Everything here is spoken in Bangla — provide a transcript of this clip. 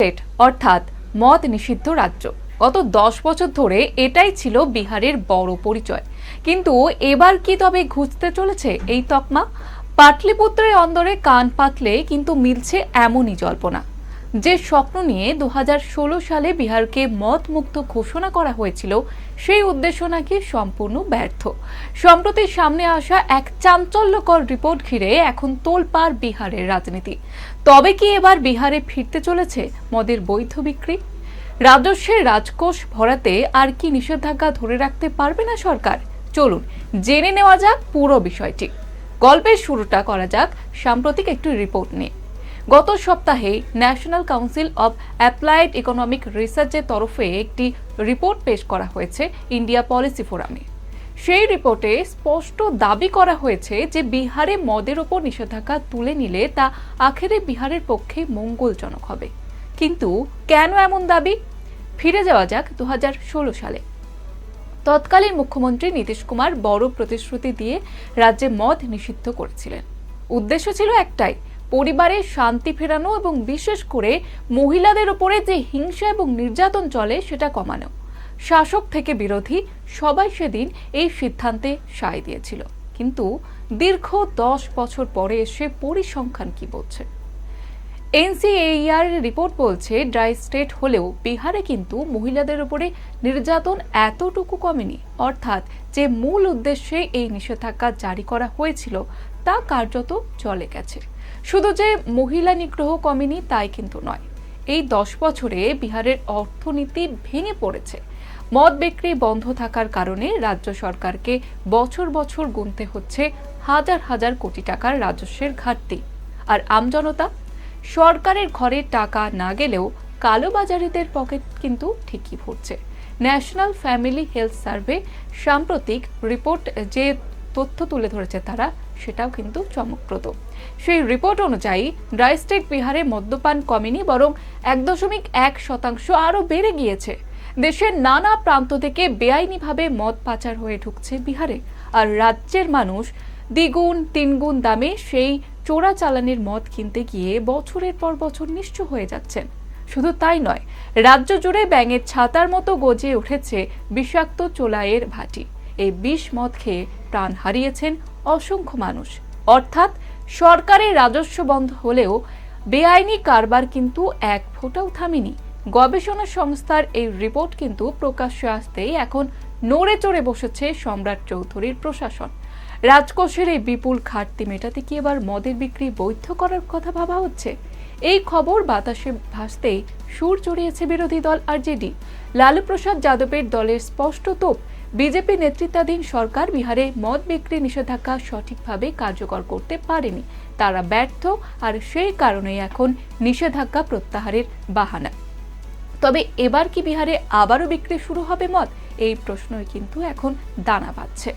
স্টেট অর্থাৎ মদ নিষিদ্ধ রাজ্য। গত 10 বছর ধরে এটাই ছিল বিহারের বড় পরিচয়। কিন্তু এবার কি তবে ঘুচতে চলেছে এই তকমা? পাটলিপুত্রের অন্দরে কান পাতলে কিন্তু মিলছে এমনই জল্পনা। যে স্বপ্ন নিয়ে 2016 সালে বিহারকে মদ মুক্ত ঘোষণা করা হয়েছিল, সেই উদ্দেশ্য নাকি সম্পূর্ণ ব্যর্থ। সম্প্রতি সামনে আসা এক চাঞ্চল্যকর রিপোর্ট ঘিরে এখন তোলপাড় বিহারের রাজনীতি। তবে কি এবার বিহারে ফিরতে চলেছে মদের বৈধ বিক্রি? রাজস্বের রাজকোষ ভরাতে আর কি নিষেধাজ্ঞা ধরে রাখতে পারবে না সরকার? চলুন জেনে নেওয়া যাক পুরো বিষয়টি। গল্পের শুরুটা করা যাক সাম্প্রতিক একটি রিপোর্ট নিয়ে। গত সপ্তাহে national council of applied economic রিসার্চের তরফে একটি রিপোর্ট পেশ করা হয়েছে ইন্ডিয়া পলিসি ফোরামে। সেই রিপোর্টে স্পষ্ট দাবি করা হয়েছে যে বিহারে মদের ওপর নিষেধাজ্ঞা তুলে নিলে তা আখেরে বিহারের পক্ষে মঙ্গলজনক হবে। কিন্তু কেন এমন দাবি? ফিরে যাওয়া যাক 2016 সালে। তৎকালীন মুখ্যমন্ত্রী নীতিশ কুমার বড় প্রতিশ্রুতি দিয়ে রাজ্যে মদ নিষিদ্ধ করেছিলেন। উদ্দেশ্য ছিল একটাই, পরিবারের শান্তি ফেরানো এবং বিশেষ করে মহিলাদের উপরে যে হিংসা এবং নির্যাতন চলে সেটা কমানো। শাসক থেকে বিরোধী সবাই সেদিন এই সিদ্ধান্তে সায় দিয়েছিল। কিন্তু দীর্ঘ 10 বছর পরে এসে পরিসংখ্যান কি বলছে? এনসিএইআর রিপোর্ট বলছে ড্রাই স্টেট হলেও বিহারে কিন্তু মহিলাদের উপরে নির্যাতন এতটুকু কমেনি। অর্থাৎ যে মূল উদ্দেশ্যে এই নিষেধাজ্ঞা জারি করা হয়েছিল তা কার্যত চলে গেছে। শুধু যে মহিলা নিগ্রহ কমেনি তাই কিন্তু নয়, এই 10 বছরে বিহারের অর্থনীতি ভেঙে পড়েছে। মদ বিক্রি বন্ধ থাকার কারণে রাজ্য সরকারকে বছর বছর গুনতে হচ্ছে হাজার হাজার কোটি টাকার রাজস্বের ঘাটতি। আর আমজনতা? সরকারের ঘরে টাকা না গেলেও কালোবাজারিদের পকেট কিন্তু ঠিকই ভরছে। ন্যাশনাল ফ্যামিলি হেলথ সার্ভে সাম্প্রতিক রিপোর্ট যে তথ্য তুলে ধরেছে তারা, সেটাও কিন্তু চমকপ্রদ। সেই রিপোর্ট অনুযায়ী ড্রাই স্টেট বিহারে মদ্যপান কমেনি, বরং 1.1% আরও বেড়ে গিয়েছে। দেশের নানা প্রান্ত থেকে বেআইনিভাবে মদ পাচার হয়ে ঢুকছে বিহারে, আর রাজ্যের মানুষ দ্বিগুণ তিনগুণ দামে সেই চোরাচালানের মদ কিনতে গিয়ে বছরের পর বছর নিঃস্ব হয়ে যাচ্ছেন। শুধু তাই নয়, রাজ্য জুড়ে ব্যাঙের ছাতার মতো গজিয়ে উঠেছে বিষাক্ত চোলাইয়ের ভাটি। এই বিষ মদ খেয়ে প্রাণ হারিয়েছেন অসংখ্য মানুষ। অর্থাৎ সরকারের রাজস্ব বন্ধ হলেও বেআইনি কারবার কিন্তু এক ফোঁটাও থামেনি। গবেষণা সংস্থার এই রিপোর্ট কিন্তু প্রকাশ্যে আসতেই এখন নড়ে চড়ে বসেছে সম্রাট চৌধুরীর প্রশাসন। রাজকোষের এই বিপুল ঘাটতি মেটাতে কি এবার মদের বিক্রি বৈধ করার কথা ভাবা হচ্ছে? এই খবর বাতাসে ভাসতেই সুর চড়িয়েছে বিরোধী দল আরজেডি। লালু প্রসাদ যাদবের দলের স্পষ্ট তোপ, বিজেপি নেতৃত্বাধীন সরকার বিহারে মদ বিক্রি নিষেধাজ্ঞা সঠিকভাবে কার্যকর করতে পারেনি। তারা ব্যর্থ, আর সেই কারণেই এখন নিষেধাজ্ঞা প্রত্যাহারের বাহানা। তবে এবার কি বিহারে আবারও বিক্রি শুরু হবে মদ? এই প্রশ্নই কিন্তু এখন দানা বাঁধছে।